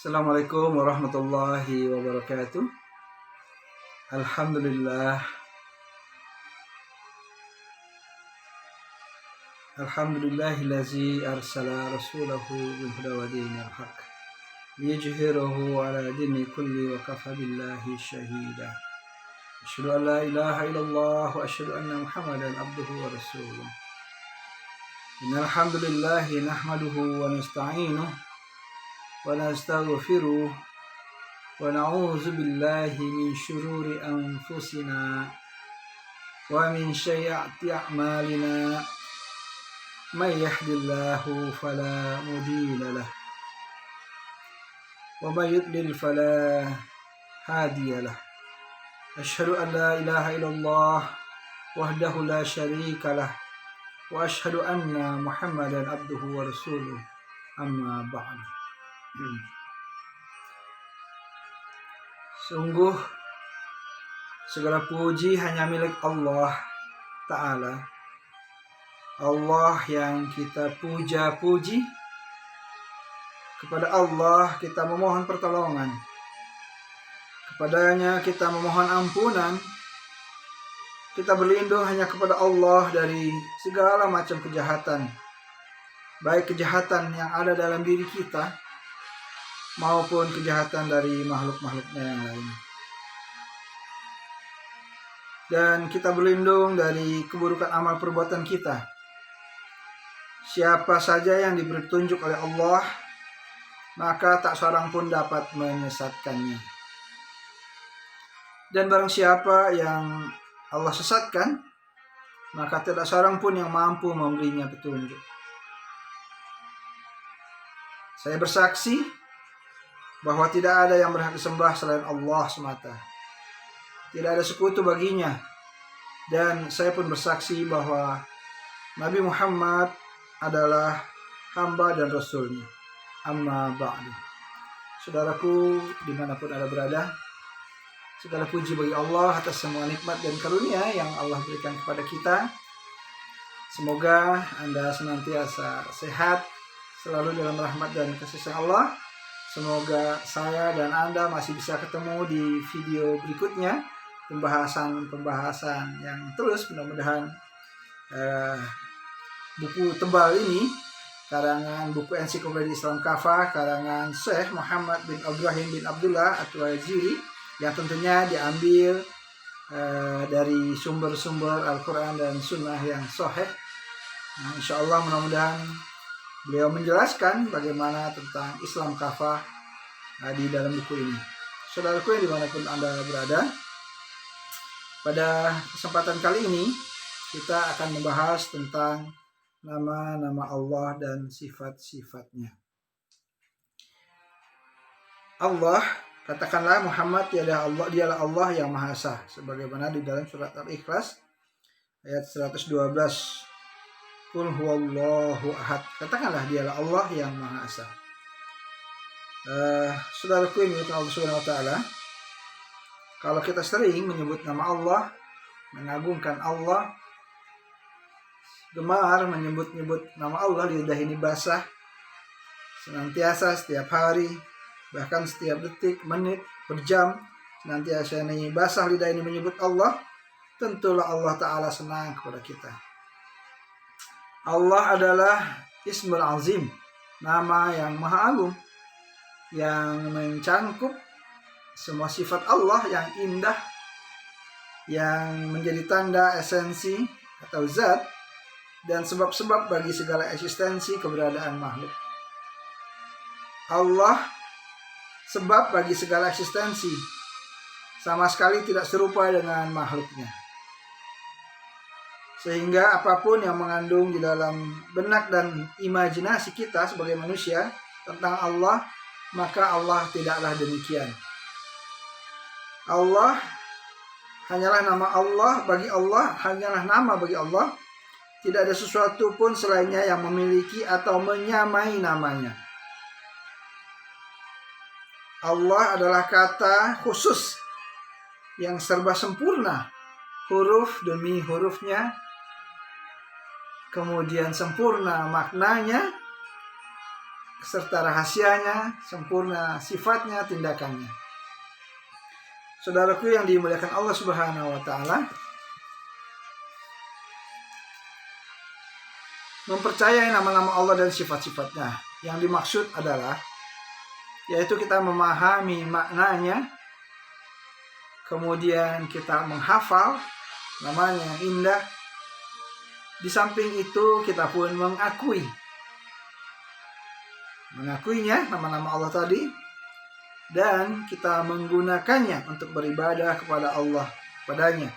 Assalamualaikum warahmatullahi wabarakatuh. Alhamdulillah. Alhamdulillahillazi arsala rasulahu bil huda wa dinil haq liyuzhirahu ala dini kulli wa kafa billahi shahida. Asyhadu an la ilaha illallah wa asyhadu anna Muhammadan abduhu wa rasuluh. Innal hamdalillahi nahmaduhu wa nasta'inuhu wa nastaghfiruh wa na'udzu billahi min syururi anfusina wa min sayyiati a'malina may yahdihillahu fala mudilla lahu wa may yudlil fala hadiya lahu. Asyhadu an la ilaha illallah wahdahu la syarika lah wa asyhadu anna Muhammadan abduhu wa rasuluh. Amma ba'du. Sungguh segala puji hanya milik Allah Ta'ala, Allah yang kita puja-puji. Kepada Allah kita memohon pertolongan, kepadanya kita memohon ampunan. Kita berlindung hanya kepada Allah dari segala macam kejahatan, baik kejahatan yang ada dalam diri kita maupun kejahatan dari makhluk-makhluknya yang lain. Dan kita berlindung dari keburukan amal perbuatan kita. Siapa saja yang diberi petunjuk oleh Allah, maka tak seorang pun dapat menyesatkannya. Dan barang siapa yang Allah sesatkan, maka tidak seorang pun yang mampu memberinya petunjuk. Saya bersaksi bahwa tidak ada yang berhak disembah selain Allah semata. Tidak ada sekutu baginya. Dan saya pun bersaksi bahwa Nabi Muhammad adalah hamba dan rasulnya. Amma ba'du. Saudaraku dimanapun Anda berada, segala puji bagi Allah atas semua nikmat dan karunia yang Allah berikan kepada kita. Semoga Anda senantiasa sehat, selalu dalam rahmat dan kasih sayang Allah. Semoga saya dan Anda masih bisa ketemu di video berikutnya, pembahasan yang terus, mudah-mudahan buku tebal ini, karangan buku Ensiklopedia Islam Kafah, karangan Syekh Muhammad bin Ibrahim bin Abdullah At-Tuwaijiri, yang tentunya diambil dari sumber-sumber Al-Quran dan Sunnah yang sahih. Nah, insya Allah mudah-mudahan beliau menjelaskan bagaimana tentang Islam kafah di dalam buku ini. Saudaraku yang dimanapun Anda berada, pada kesempatan kali ini kita akan membahas tentang nama-nama Allah dan sifat-sifatnya. Allah, katakanlah Muhammad dialah Allah yang Maha Esa, sebagaimana di dalam surat Al-Ikhlas ayat 112. Qul huwallahu ahad. Katakanlah dialah Allah yang Maha Esa. Saudaraku yang dimuliakan Allah Subhanahu wa taala, kalau kita sering menyebut nama Allah, mengagungkan Allah, gemar menyebut-nyebut nama Allah, lidah ini basah senantiasa setiap hari, bahkan setiap detik, menit, per jam, senantiasa ini basah lidah ini menyebut Allah, tentulah Allah Ta'ala senang kepada kita. Allah adalah Ismul Azim, nama yang maha agung, yang mencangkup semua sifat Allah yang indah, yang menjadi tanda esensi atau zat dan sebab-sebab bagi segala eksistensi keberadaan makhluk. Allah sebab bagi segala eksistensi, sama sekali tidak serupa dengan makhluknya. Sehingga apapun yang mengandung di dalam benak dan imajinasi kita sebagai manusia tentang Allah, maka Allah tidaklah demikian. Allah hanyalah nama Allah bagi Allah, hanyalah nama bagi Allah. Tidak ada sesuatu pun selainnya yang memiliki atau menyamai namanya. Allah adalah kata khusus yang serba sempurna, huruf demi hurufnya, kemudian sempurna maknanya, serta rahasianya, sempurna sifatnya, tindakannya. Saudaraku yang dimuliakan Allah Subhanahu wa taala, mempercayai nama-nama Allah dan sifat-sifatnya yang dimaksud adalah yaitu kita memahami maknanya, kemudian kita menghafal namanya yang indah. Di samping itu kita pun mengakuinya nama-nama Allah tadi, dan kita menggunakannya untuk beribadah kepada Allah padanya,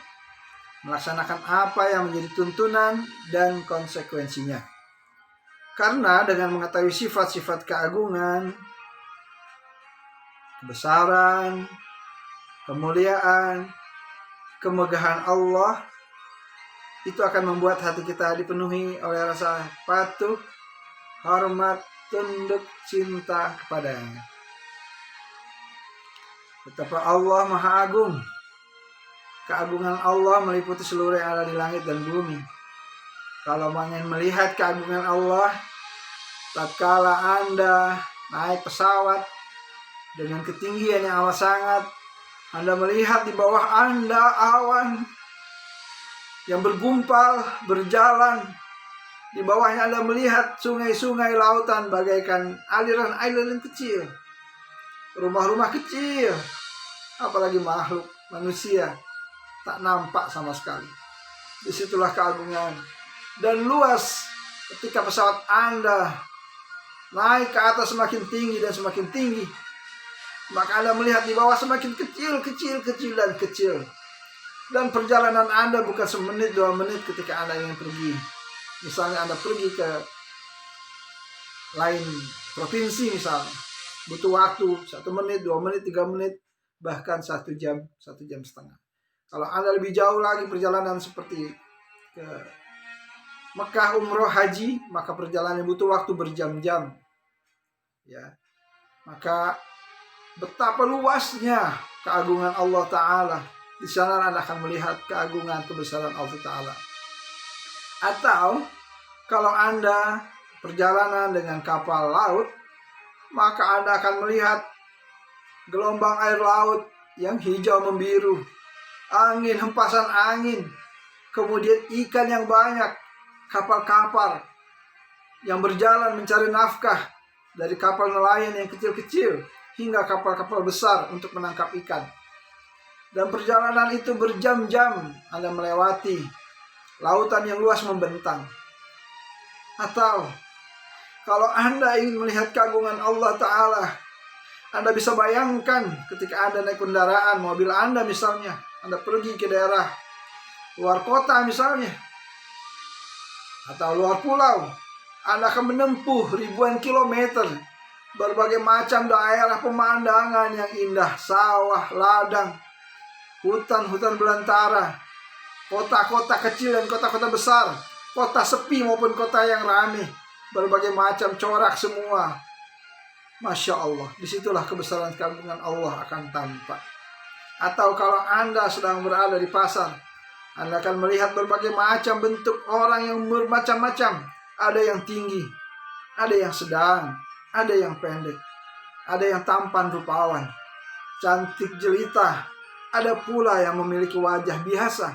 melaksanakan apa yang menjadi tuntunan dan konsekuensinya. Karena dengan mengetahui sifat-sifat keagungan, kebesaran, kemuliaan, kemegahan Allah, itu akan membuat hati kita dipenuhi oleh rasa patuh, hormat, tunduk, cinta kepadanya. Betapa Allah Maha Agung. Keagungan Allah meliputi seluruh yang ada di langit dan bumi. Kalau ingin melihat keagungan Allah, tatkala Anda naik pesawat dengan ketinggian yang amat sangat, Anda melihat di bawah Anda awan yang bergumpal, berjalan. Di bawahnya Anda melihat sungai-sungai, lautan bagaikan aliran-aliran kecil, rumah-rumah kecil, apalagi makhluk manusia tak nampak sama sekali. Disitulah keagungan. Dan luas ketika pesawat Anda naik ke atas semakin tinggi dan semakin tinggi, maka Anda melihat di bawah semakin kecil, dan kecil. Dan perjalanan Anda bukan semenit, 2 menit ketika Anda ingin pergi. Misalnya Anda pergi ke lain provinsi misalnya, butuh waktu 1 menit, 2 menit, 3 menit, bahkan 1 jam, 1 jam setengah. Kalau Anda lebih jauh lagi perjalanan seperti ke Mekah, umroh, haji, maka perjalanan butuh waktu berjam-jam. Ya, maka betapa luasnya keagungan Allah Ta'ala. Di sana Anda akan melihat keagungan kebesaran Allah Ta'ala. Atau kalau Anda perjalanan dengan kapal laut, maka Anda akan melihat gelombang air laut yang hijau membiru, angin, hempasan angin, kemudian ikan yang banyak, kapal-kapal yang berjalan mencari nafkah, dari kapal nelayan yang kecil-kecil hingga kapal-kapal besar untuk menangkap ikan. Dan perjalanan itu berjam-jam Anda melewati lautan yang luas membentang. Atau kalau Anda ingin melihat keagungan Allah Ta'ala, Anda bisa bayangkan ketika Anda naik kendaraan, mobil Anda misalnya, Anda pergi ke daerah luar kota misalnya, atau luar pulau, Anda akan menempuh ribuan kilometer, berbagai macam daerah pemandangan yang indah, sawah, ladang, hutan-hutan belantara, kota-kota kecil dan kota-kota besar, kota sepi maupun kota yang ramai, berbagai macam corak semua. Masya Allah, disitulah kebesaran keagungan Allah akan tampak. Atau kalau Anda sedang berada di pasar, Anda akan melihat berbagai macam bentuk orang yang bermacam-macam. Ada yang tinggi, ada yang sedang, ada yang pendek, ada yang tampan rupawan, cantik jelita, ada pula yang memiliki wajah biasa,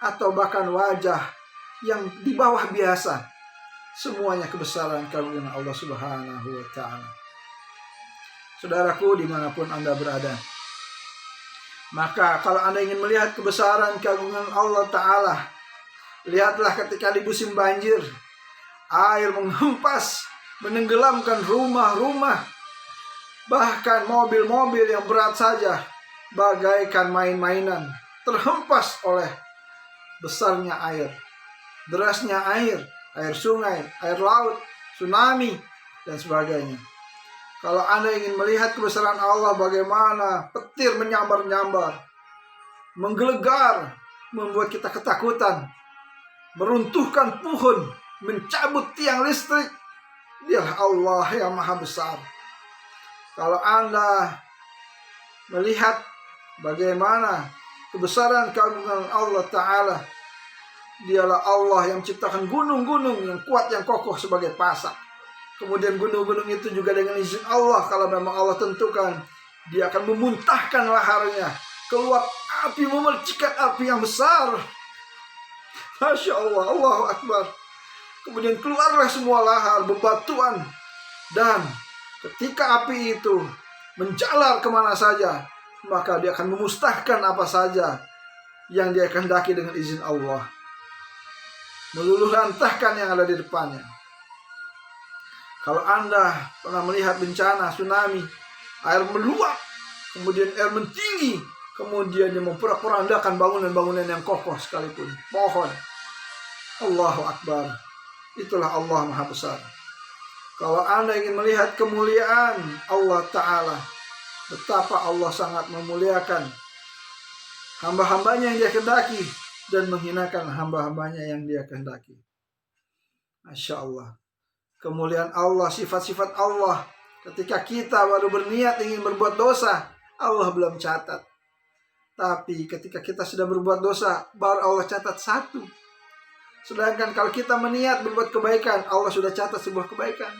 atau bahkan wajah yang di bawah biasa. Semuanya kebesaran keagungan Allah Subhanahu wa Ta'ala. Saudaraku, dimanapun Anda berada, maka kalau Anda ingin melihat kebesaran keagungan Allah Ta'ala, lihatlah ketika di musim banjir, air menghempas, menenggelamkan rumah-rumah, bahkan mobil-mobil yang berat saja bagaikan main-mainan, terhempas oleh besarnya air, derasnya air, air sungai, air laut, tsunami, dan sebagainya. Kalau Anda ingin melihat kebesaran Allah, bagaimana petir menyambar-nyambar, menggelegar, membuat kita ketakutan, meruntuhkan pohon, mencabut tiang listrik, Dialah Allah yang maha besar. Kalau Anda melihat bagaimana kebesaran keagungan Allah Ta'ala, Dialah Allah yang menciptakan gunung-gunung yang kuat, yang kokoh sebagai pasak. Kemudian gunung-gunung itu juga dengan izin Allah, kalau memang Allah tentukan, dia akan memuntahkan laharnya, keluar api, memercikan api yang besar. Masya Allah, Allahu Akbar. Kemudian keluarlah semua lahar, bebatuan. Dan ketika api itu menjalar kemana saja, maka dia akan memusnahkan apa saja yang dia kehendaki dengan izin Allah, meluluh lantahkan yang ada di depannya. Kalau Anda pernah melihat bencana tsunami, air meluap, kemudian air mentinggi, kemudian dia memporak-porandakan bangunan-bangunan yang kokoh sekalipun, pohon. Allahu Akbar. Itulah Allah Maha Besar. Kalau Anda ingin melihat kemuliaan Allah Ta'ala, betapa Allah sangat memuliakan hamba-hambanya yang dia kehendaki dan menghinakan hamba-hambanya yang dia kehendaki. Masya Allah. Kemuliaan Allah, sifat-sifat Allah. Ketika kita baru berniat ingin berbuat dosa, Allah belum catat. Tapi ketika kita sudah berbuat dosa, baru Allah catat satu. Sedangkan kalau kita meniat berbuat kebaikan, Allah sudah catat sebuah kebaikan.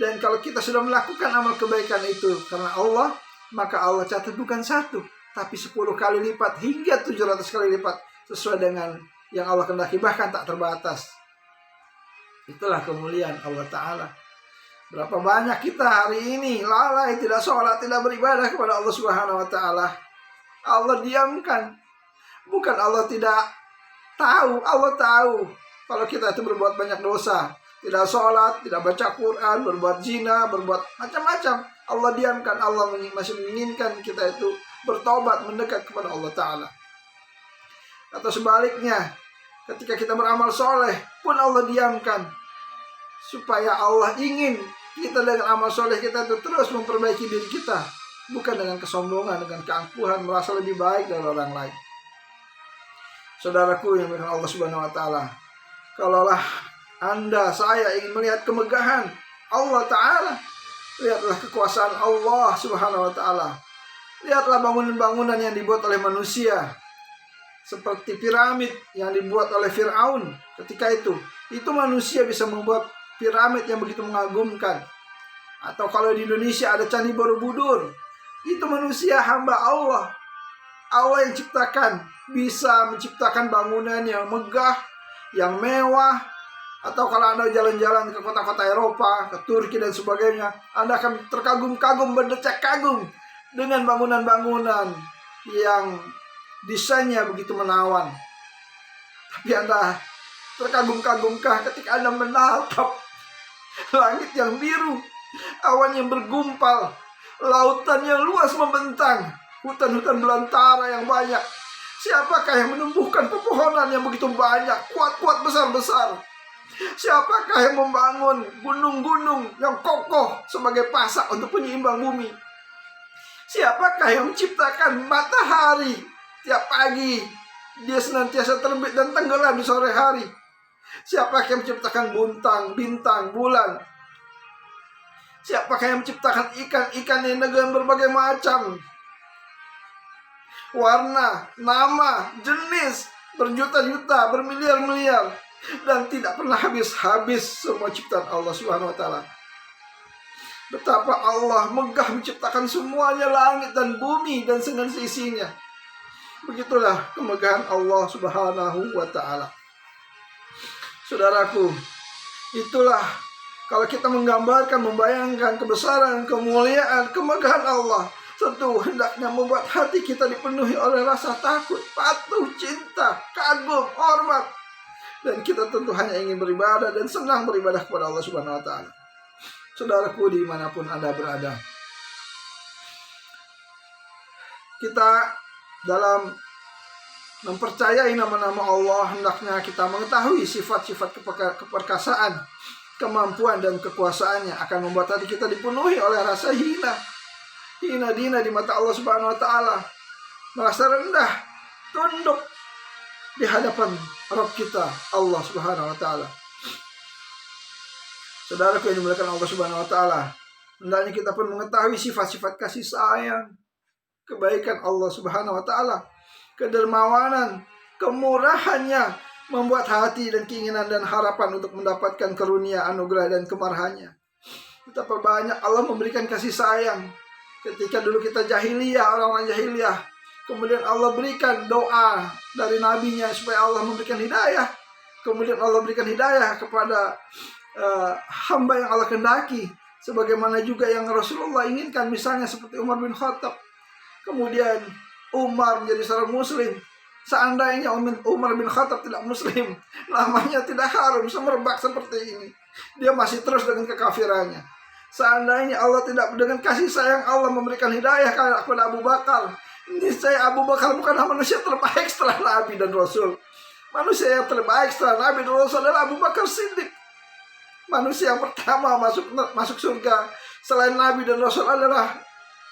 Dan kalau kita sudah melakukan amal kebaikan itu karena Allah, maka Allah catat bukan satu, tapi 10 kali lipat hingga 700 kali lipat, sesuai dengan yang Allah kehendaki, bahkan tak terbatas. Itulah kemuliaan Allah Ta'ala. Berapa banyak kita hari ini lalai, tidak sholat, tidak beribadah kepada Allah Subhanahu wa Ta'ala. Allah diamkan. Bukan Allah tidak tahu, Allah tahu kalau kita itu berbuat banyak dosa, tidak sholat, tidak baca Quran, berbuat zina, berbuat macam-macam. Allah diamkan. Allah masih menginginkan kita itu bertobat, mendekat kepada Allah Ta'ala. Atau sebaliknya, ketika kita beramal soleh pun Allah diamkan, supaya Allah ingin kita dengan amal soleh kita itu terus memperbaiki diri kita, bukan dengan kesombongan, dengan keangkuhan, merasa lebih baik dari orang lain. Saudaraku yang dimuliakan Allah Subhanahu wa Ta'ala, kalaulah Anda, saya ingin melihat kemegahan Allah Ta'ala, lihatlah kekuasaan Allah Subhanahu wa Ta'ala. Lihatlah bangunan-bangunan yang dibuat oleh manusia, seperti piramid yang dibuat oleh Fir'aun. Ketika itu manusia bisa membuat piramid yang begitu mengagumkan. Atau kalau di Indonesia ada Candi Borobudur, itu manusia, hamba Allah. Allah yang ciptakan, bisa menciptakan bangunan yang megah, yang mewah. Atau kalau Anda jalan-jalan ke kota-kota Eropa, ke Turki dan sebagainya, Anda akan terkagum-kagum, berdecak kagum dengan bangunan-bangunan yang desainnya begitu menawan. Tapi Anda terkagum-kagumkah ketika Anda menatap langit yang biru, awan yang bergumpal, lautan yang luas membentang, hutan-hutan belantara yang banyak? Siapakah yang menumbuhkan pepohonan yang begitu banyak, kuat-kuat, besar-besar? Siapakah yang membangun gunung-gunung yang kokoh sebagai pasak untuk penyeimbang bumi? Siapakah yang menciptakan matahari tiap pagi, dia senantiasa terbit dan tenggelam di sore hari? Siapakah yang menciptakan bintang, bulan? Siapakah yang menciptakan ikan-ikan yang dengan berbagai macam warna, nama, jenis, berjuta-juta, bermiliar-miliar, dan tidak pernah habis-habis semua ciptaan Allah Subhanahu wa Ta'ala. Betapa Allah megah menciptakan semuanya, langit dan bumi dan segala isinya. Begitulah kemegahan Allah Subhanahu wa Ta'ala. Saudaraku, itulah kalau kita menggambarkan, membayangkan kebesaran, kemuliaan, kemegahan Allah, tentu hendaknya membuat hati kita dipenuhi oleh rasa takut, patuh, cinta, kagum, hormat. Dan kita tentu hanya ingin beribadah dan senang beribadah kepada Allah Subhanahu wa Ta'ala. Saudaraku, dimanapun Anda berada, kita dalam mempercayai nama-nama Allah, hendaknya kita mengetahui sifat-sifat keperkasaan, kemampuan dan kekuasaannya akan membuat hati kita dipenuhi oleh rasa hina dina di mata Allah Subhanahu wa Ta'ala, merasa rendah, tunduk di hadapan Rabb kita Allah Subhanahu wa Ta'ala. Saudaraku yang dimuliakan Allah Subhanahu wa Ta'ala, hendaknya kita pun mengetahui sifat-sifat kasih sayang, kebaikan Allah Subhanahu wa Ta'ala, kedermawanan, kemurahannya membuat hati dan keinginan dan harapan untuk mendapatkan karunia, anugerah dan kemarahannya. Betapa banyak Allah memberikan kasih sayang. Ketika dulu kita jahiliyah, orang-orang jahiliyah, kemudian Allah berikan doa dari nabinya supaya Allah memberikan hidayah. Kemudian Allah berikan hidayah kepada hamba yang Allah kehendaki, sebagaimana juga yang Rasulullah inginkan, misalnya seperti Umar bin Khattab. Kemudian Umar menjadi seorang muslim. Seandainya Umar bin Khattab tidak muslim, namanya tidak harum semerbak seperti ini. Dia masih terus dengan kekafirannya. Seandainya Allah tidak dengan kasih sayang Allah memberikan hidayah kepada Abu Bakar, niscaya Abu Bakar bukanlah manusia terbaik setelah Nabi dan Rasul. Manusia yang terbaik setelah Nabi dan Rasul adalah Abu Bakar Siddiq. Manusia yang pertama masuk surga selain Nabi dan Rasul adalah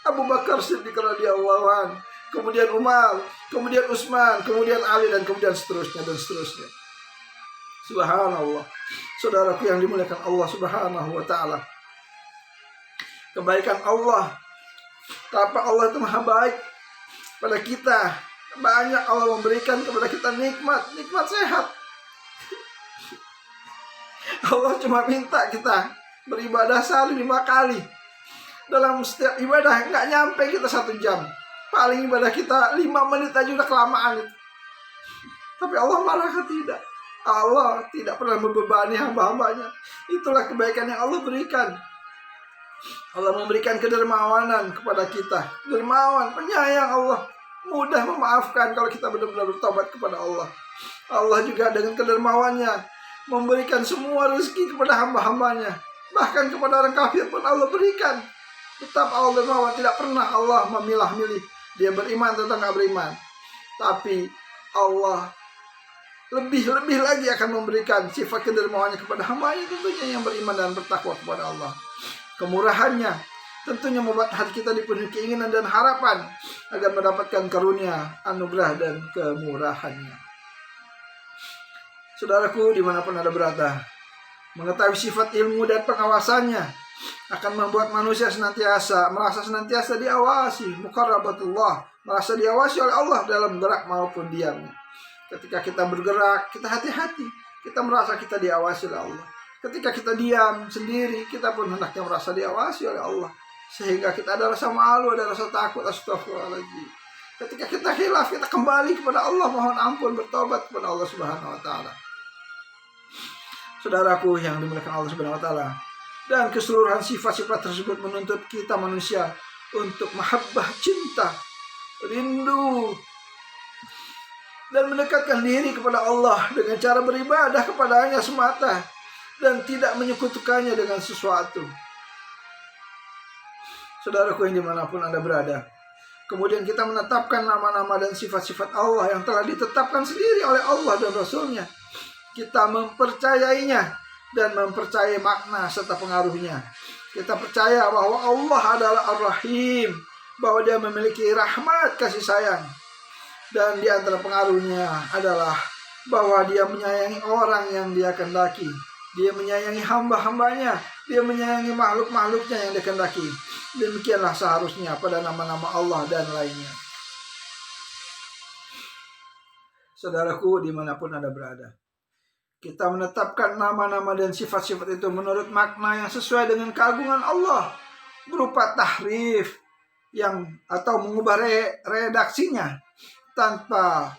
Abu Bakar Siddiq radhiyallahu anhu. Kemudian Umar, kemudian Utsman, kemudian Ali, dan kemudian seterusnya dan seterusnya. Subhanallah. Saudaraku yang dimuliakan Allah Subhanahu wa taala. Kebaikan Allah, betapa Allah itu maha baik pada kita. Banyak Allah memberikan kepada kita nikmat sehat. Allah cuma minta kita beribadah sehari 5 kali. Dalam setiap ibadah nggak nyampe kita 1 jam. Paling ibadah kita 5 menit aja udah kelamaan itu. Tapi Allah marah tidak. Allah tidak pernah membebani hamba-hambanya. Itulah kebaikan yang Allah berikan. Allah memberikan kedermawanan kepada kita. Dermawan, penyayang Allah. Mudah memaafkan kalau kita benar-benar bertobat kepada Allah. Allah juga dengan kedermawannya memberikan semua rezeki kepada hamba-hambanya. Bahkan kepada orang kafir pun Allah berikan. Tetap Allah dermawan, tidak pernah Allah memilah-milih dia beriman atau tidak beriman. Tapi Allah lebih lagi akan memberikan sifat kedermawannya kepada hambanya, tentunya yang beriman dan bertakwa kepada Allah. Kemurahannya tentunya membuat hati kita dipenuhi keinginan dan harapan agar mendapatkan karunia, anugerah, dan kemurahannya. Saudaraku dimanapun Anda berada, mengetahui sifat ilmu dan pengawasannya akan membuat manusia merasa senantiasa diawasi, muqarrabatullah, merasa diawasi oleh Allah dalam gerak maupun diamnya. Ketika kita bergerak, kita hati-hati, kita merasa kita diawasi oleh Allah. Ketika kita diam sendiri, kita pun hendaknya merasa diawasi oleh Allah, sehingga kita ada rasa malu, ada rasa takut. Astagfirullahaladzim. Ketika kita khilaf, kita kembali kepada Allah, mohon ampun, bertobat kepada Allah Subhanahu wa taala. Saudaraku yang dimuliakan Allah Subhanahu wa taala, dan keseluruhan sifat-sifat tersebut menuntut kita manusia untuk mahabbah, cinta, rindu, dan mendekatkan diri kepada Allah dengan cara beribadah kepadanya semata dan tidak menyekutukannya dengan sesuatu. Saudaraku yang dimanapun Anda berada, kemudian kita menetapkan nama-nama dan sifat-sifat Allah yang telah ditetapkan sendiri oleh Allah dan Rasulnya. Kita mempercayainya dan mempercayai makna serta pengaruhnya. Kita percaya bahwa Allah adalah Ar-Rahim, bahwa dia memiliki rahmat, kasih sayang. Dan di antara pengaruhnya adalah bahwa dia menyayangi orang yang dia kehendaki. Dia menyayangi hamba-hambanya, dia menyayangi makhluk-makhluknya yang dia kehendaki. Demikianlah seharusnya pada nama-nama Allah dan lainnya. Saudaraku dimanapun Anda berada, kita menetapkan nama-nama dan sifat-sifat itu menurut makna yang sesuai dengan keagungan Allah, berupa tahrif atau mengubah redaksinya tanpa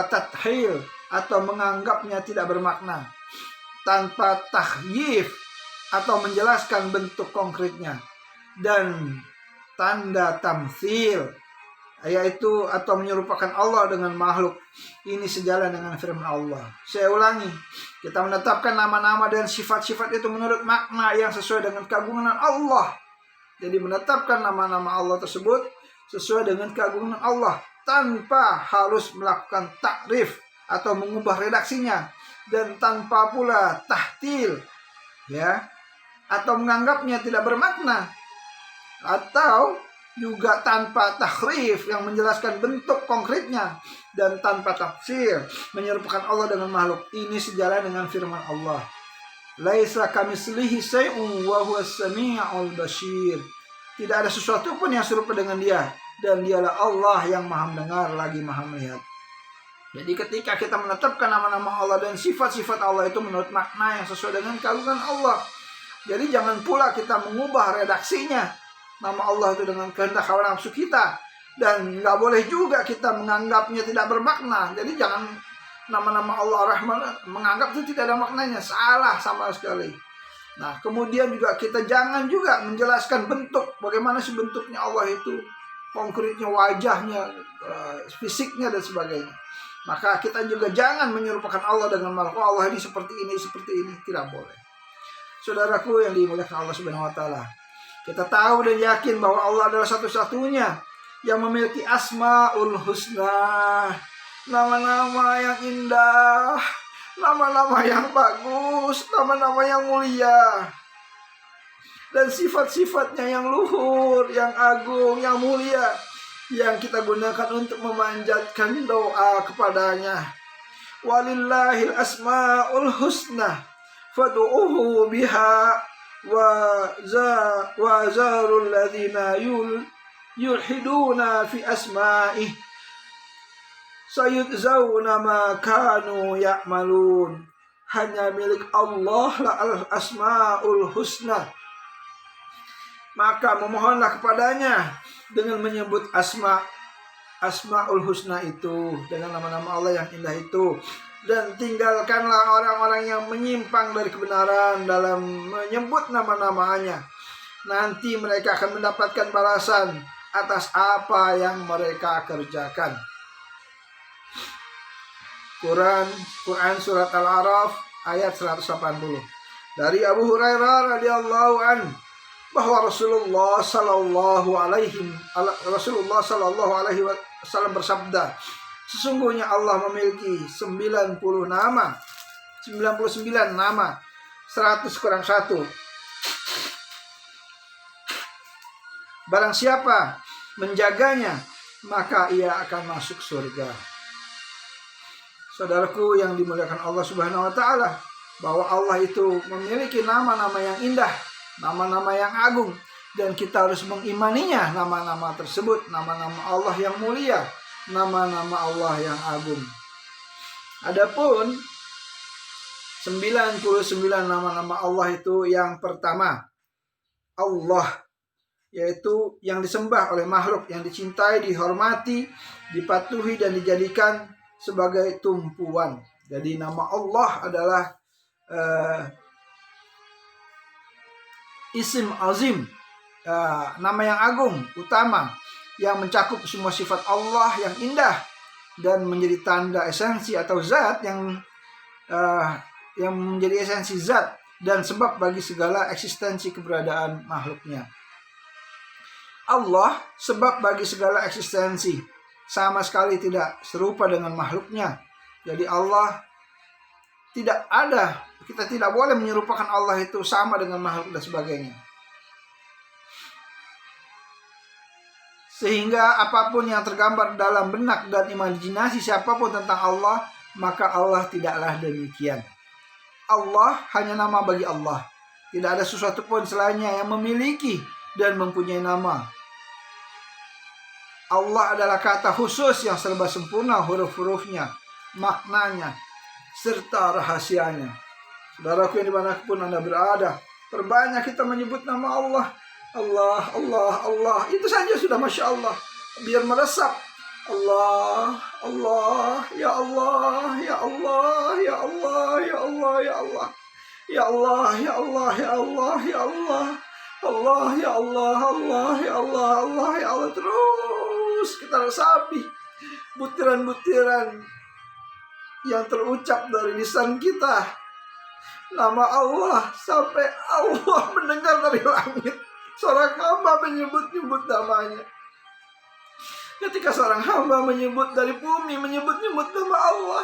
tathil atau menganggapnya tidak bermakna, tanpa tahyif atau menjelaskan bentuk konkretnya, dan tanda tamtsil, yaitu atau menyerupakan Allah dengan makhluk. Ini sejalan dengan firman Allah. Saya ulangi, kita menetapkan nama-nama dan sifat-sifat itu menurut makna yang sesuai dengan keagungan Allah. Jadi menetapkan nama-nama Allah tersebut sesuai dengan keagungan Allah, tanpa harus melakukan takrif atau mengubah redaksinya, dan tanpa pula tahtil, atau menganggapnya tidak bermakna, atau juga tanpa tahrif yang menjelaskan bentuk konkretnya, dan tanpa tafsir menyerupakan Allah dengan makhluk. Ini sejalan dengan firman Allah, laisa kamitslihi syai'un wa huwas samiul basir. Tidak ada sesuatu pun yang serupa dengan dia, dan dialah Allah yang maha mendengar lagi maha melihat. Jadi ketika kita menetapkan nama-nama Allah dan sifat-sifat Allah itu menurut makna yang sesuai dengan keagungan Allah, Jadi jangan pula kita mengubah redaksinya nama Allah itu dengan kehendak hawa nafsu kita. Dan nggak boleh juga kita menganggapnya tidak bermakna. Jadi jangan nama-nama Allah Rahman menganggap itu tidak ada maknanya. Salah sama sekali. Nah, kemudian juga kita jangan juga menjelaskan bentuk. Bagaimana sih bentuknya Allah itu. Konkretnya, wajahnya, fisiknya, dan sebagainya. Maka kita juga jangan menyerupakan Allah dengan makhluk. Allah ini seperti ini. Tidak boleh. Saudaraku yang dimuliakan Allah Subhanahu wa Ta'ala, kita tahu dan yakin bahwa Allah adalah satu-satunya yang memiliki Asmaul Husna, nama-nama yang indah, nama-nama yang bagus, nama-nama yang mulia, dan sifat-sifatnya yang luhur, yang agung, yang mulia, yang kita gunakan untuk memanjatkan doa kepadanya. Walillahil asmaul husna fad'uhu biha wa zarul ladzina yulhiduna fi asma'ih sayudzawna ma kanu ya'malun. Hanya milik Allah lah al-asmaul husna. Maka memohonlah kepadanya dengan menyebut asmaul husna itu, dengan nama-nama Allah yang indah itu. Dan tinggalkanlah orang-orang yang menyimpang dari kebenaran dalam menyebut nama-namanya. Nanti mereka akan mendapatkan balasan atas apa yang mereka kerjakan. Quran surat Al-A'raf ayat 180. Dari Abu Hurairah radhiyallahu an bahwa Rasulullah sallallahu alaihi wasallam bersabda, sesungguhnya Allah memiliki 99 nama, 100 kurang 1. Barang siapa menjaganya, maka ia akan masuk surga. Saudaraku yang dimuliakan Allah Subhanahu wa Ta'ala, bahwa Allah itu memiliki nama-nama yang indah, nama-nama yang agung, dan kita harus mengimaninya nama-nama tersebut, nama-nama Allah yang mulia, nama-nama Allah yang agung. Adapun 99 nama-nama Allah itu, yang pertama Allah, yaitu yang disembah oleh makhluk, yang dicintai, dihormati, dipatuhi, dan dijadikan sebagai tumpuan. Jadi nama Allah adalah isim azim, nama yang agung, utama, yang mencakup semua sifat Allah yang indah dan menjadi tanda esensi atau zat yang menjadi esensi zat dan sebab bagi segala eksistensi keberadaan makhluknya. Allah sebab bagi segala eksistensi, sama sekali tidak serupa dengan makhluknya. Jadi Allah tidak ada, kita tidak boleh menyerupakan Allah itu sama dengan makhluk dan sebagainya. Sehingga apapun yang tergambar dalam benak dan imajinasi siapapun tentang Allah, maka Allah tidaklah demikian. Allah hanya nama bagi Allah. Tidak ada sesuatu pun selainnya yang memiliki dan mempunyai nama. Allah adalah kata khusus yang serba sempurna huruf-hurufnya, maknanya, serta rahasianya. Saudaraku yang dimanapun Anda berada, perbanyak kita menyebut nama Allah. Allah, Allah, Allah. Itu saja sudah Masya Allah. Biar meresap. Allah, Allah, ya Allah, ya Allah, ya Allah, ya Allah, ya Allah. Ya Allah, ya Allah, ya Allah, ya Allah. Allah, ya Allah, Allah, ya Allah, Allah, ya Allah. Terus kita resapi butiran-butiran yang terucap dari lisan kita, nama Allah, sampai Allah mendengar dari langit seorang hamba menyebut-nyebut namanya. Ketika seorang hamba menyebut dari bumi, menyebut-nyebut nama Allah,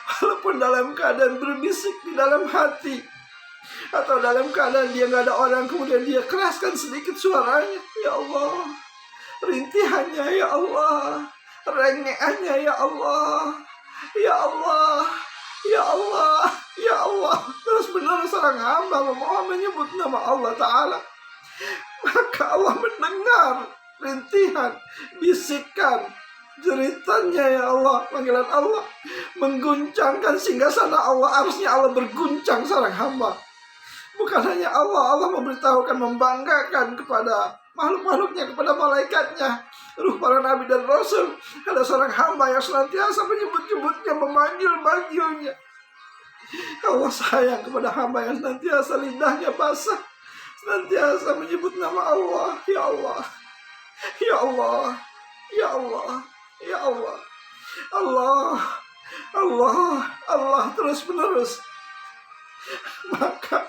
walaupun dalam keadaan berbisik di dalam hati, atau dalam keadaan dia nggak ada orang, kemudian dia keraskan sedikit suaranya, ya Allah, rintihannya ya Allah, rengeannya ya Allah, ya Allah, ya Allah, ya Allah. Terus benar seorang hamba memohon menyebut nama Allah Ta'ala, maka Allah mendengar rintihan, bisikan, jeritannya ya Allah, panggilan Allah mengguncangkan singgasana Allah. Harusnya Allah berguncang seorang hamba, Bukan hanya Allah memberitahukan, membanggakan kepada makhluk-makhluknya, kepada malaikatnya, ruh para nabi dan rasul. Ada seorang hamba yang senantiasa menyebut-nyebutnya, memanggil-manggilnya. Allah sayang kepada hamba yang senantiasa lidahnya basah, senantiasa menyebut nama Allah. Ya Allah, ya Allah, ya Allah, ya Allah, Allah, Allah, Allah terus menerus. Maka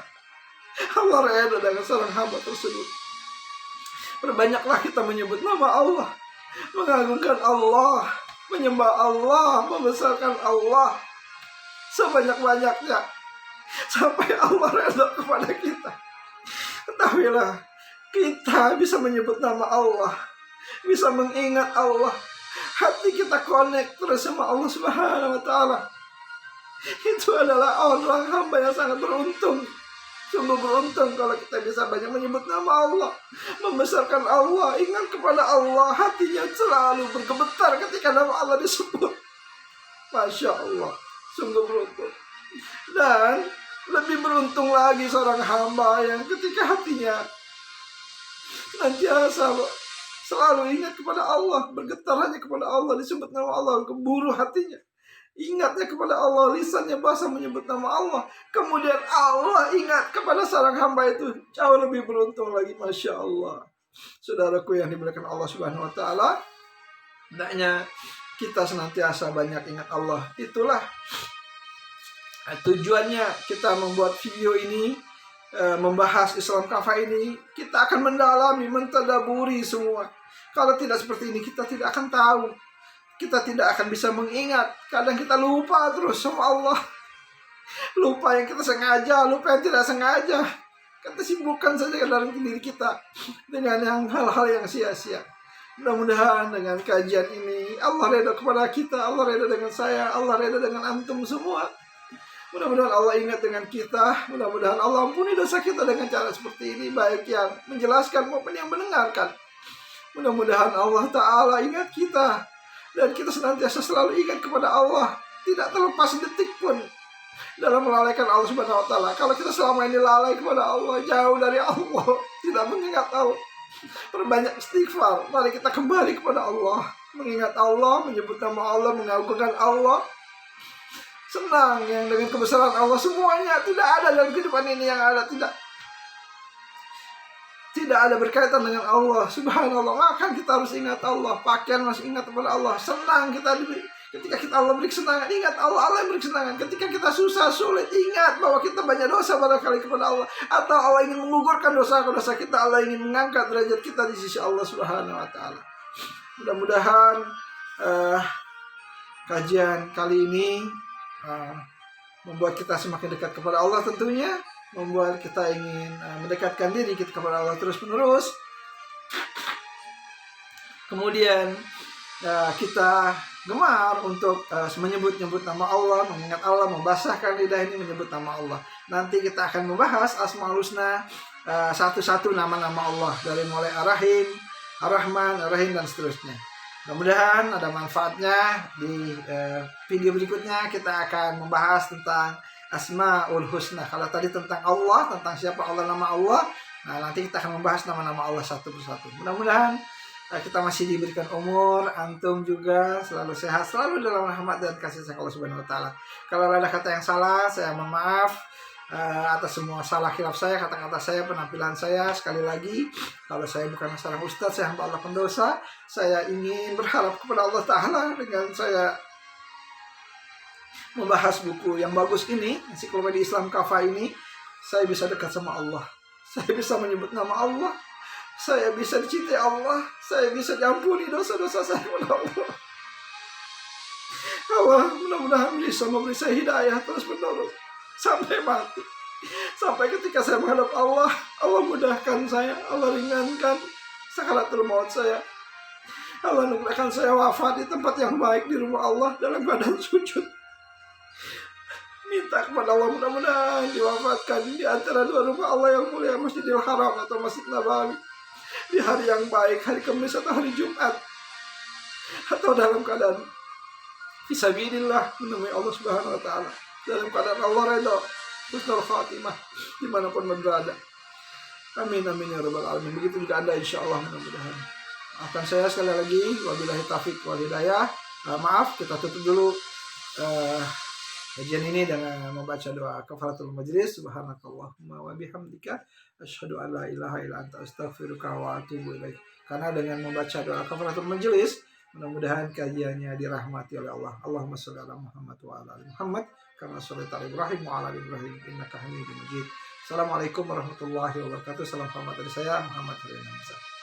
Allah reda dengan seorang hamba tersebut. Perbanyaklah kita menyebut nama Allah, mengagungkan Allah, menyembah Allah, membesarkan Allah sebanyak-banyaknya, sampai Allah reda kepada kita. Ketahuilah, kita bisa menyebut nama Allah, bisa mengingat Allah, hati kita connect terus sama Allah Subhanahu wa Ta'ala. Itu adalah orang hamba yang sangat beruntung. Sungguh beruntung kalau kita bisa banyak menyebut nama Allah, membesarkan Allah, ingat kepada Allah, hatinya selalu bergemetar ketika nama Allah disebut. Masya Allah, sungguh beruntung. Dan lebih beruntung lagi seorang hamba yang ketika hatinya senantiasa selalu ingat kepada Allah, bergetar hanya kepada Allah, disebut nama Allah, keburu hatinya ingatnya kepada Allah, lisannya basah menyebut nama Allah, kemudian Allah ingat kepada seorang hamba itu, jauh lebih beruntung lagi. Masya Allah. Saudaraku yang dimuliakan Allah Subhanahu wa Ta'ala, hendaknya kita senantiasa banyak ingat Allah. Itulah tujuannya kita membuat video ini, membahas Islam Kafah ini. Kita akan mendalami, mentadaburi semua. Kalau tidak seperti ini, kita tidak akan tahu, kita tidak akan bisa mengingat. Kadang kita lupa terus sama Allah, lupa yang kita sengaja, lupa yang tidak sengaja. Kita sibukkan saja dalam diri kita dengan hal-hal yang sia-sia. Mudah-mudahan dengan kajian ini Allah reda kepada kita, Allah reda dengan saya, Allah reda dengan antum semua. Mudah-mudahan Allah ingat dengan kita, mudah-mudahan Allah ampuni dosa kita dengan cara seperti ini, baik yang menjelaskan maupun yang mendengarkan. Mudah-mudahan Allah Ta'ala ingat kita, dan kita senantiasa selalu ingat kepada Allah, tidak terlepas detik pun dalam melalaikan Allah Subhanahu wa Ta'ala. Kalau kita selama ini lalai kepada Allah, jauh dari Allah, tidak mengingat Allah, perbanyak istighfar. Mari kita kembali kepada Allah, mengingat Allah, menyebut nama Allah, mengagungkan Allah. Senang yang dengan kebesaran Allah, semuanya tidak ada dalam kehidupan ini yang ada tidak ada berkaitan dengan Allah Subhanallah. Maka kita harus ingat Allah, pakaian masih ingat kepada Allah. Senang kita ketika kita Allah beri kesenangan, ingat Allah, Allah yang beri kesenangan. Ketika kita susah, sulit, ingat bahwa kita banyak dosa barangkali kepada Allah, atau Allah ingin menggugurkan dosa-dosa kita, Allah ingin mengangkat derajat kita di sisi Allah Subhanahu wa Ta'ala. Mudah-mudahan kajian kali ini membuat kita semakin dekat kepada Allah, tentunya membuat kita ingin mendekatkan diri kita kepada Allah terus menerus. Kemudian kita gemar untuk menyebut-nyebut nama Allah, mengingat Allah, membasahkan lidah ini menyebut nama Allah. Nanti kita akan membahas Asmaul Husna, satu-satu nama-nama Allah, dari mulai Ar-Rahim, Ar-Rahman, Ar-Rahim, dan seterusnya. Mudah-mudahan ada manfaatnya. Di video berikutnya kita akan membahas tentang Asmaul Husna. Kalau tadi tentang Allah, tentang siapa Allah, nama Allah, nah nanti kita akan membahas nama-nama Allah satu persatu. Mudah-mudahan kita masih diberikan umur, antum juga selalu sehat, selalu dalam rahmat dan kasih sayang Allah Subhanahu wa Ta'ala. Kalau ada kata yang salah, saya mohon maaf atas semua salah khilaf saya, kata-kata saya, penampilan saya. Sekali lagi, kalau saya bukan seorang ustadz, saya hamba Allah pendosa. Saya ingin berharap kepada Allah Ta'ala dengan saya membahas buku yang bagus ini, Ensiklopedia Islam Kafah ini, saya bisa dekat sama Allah, saya bisa menyebut nama Allah, saya bisa dicintai Allah, saya bisa diampuni dosa-dosa saya kepada Allah. Allah mudah-mudahan bisa memberi saya hidayah terus menerus sampai mati, sampai ketika saya menghadap Allah, Allah mudahkan saya, Allah ringankan sakaratul maut saya, Allah anugerahkan saya wafat di tempat yang baik di rumah Allah dalam keadaan sujud. Minta kepada Allah mudah-mudahan diwafatkan di antara dua rumah Allah yang mulia, Masjidil Haram atau Masjid Nabawi, di hari yang baik, hari Kamis atau hari Jumat, atau dalam keadaan fisabilillah menemui Allah Subhanahu wa Ta'ala, dalam keadaan Allah redha, husnul khatimah dimanapun berada. Amin amin ya rabbal alamin. Begitu juga Anda insyaallah, mudah-mudahan. Akan saya sekali lagi wabillahi taufik wal hidayah. Maaf, kita tutup dulu kajian ini dengan membaca doa kafaratul majlis. Subhanakallahumma wa bihamdika asyhadu an la ilaha illa anta astaghfiruka wa atubu ilaik. Karena dengan membaca doa kafaratul majlis, mudah-mudahan kajiannya dirahmati oleh Allah. Allahumma shalli ala Muhammad wa ala ali Muhammad kama shallaita ala Ibrahim wa ala ali Ibrahim innaka Hamidum Majid. Assalamualaikum warahmatullahi wabarakatuh. Salam hormat dari saya Muhammad Harian Hamzah.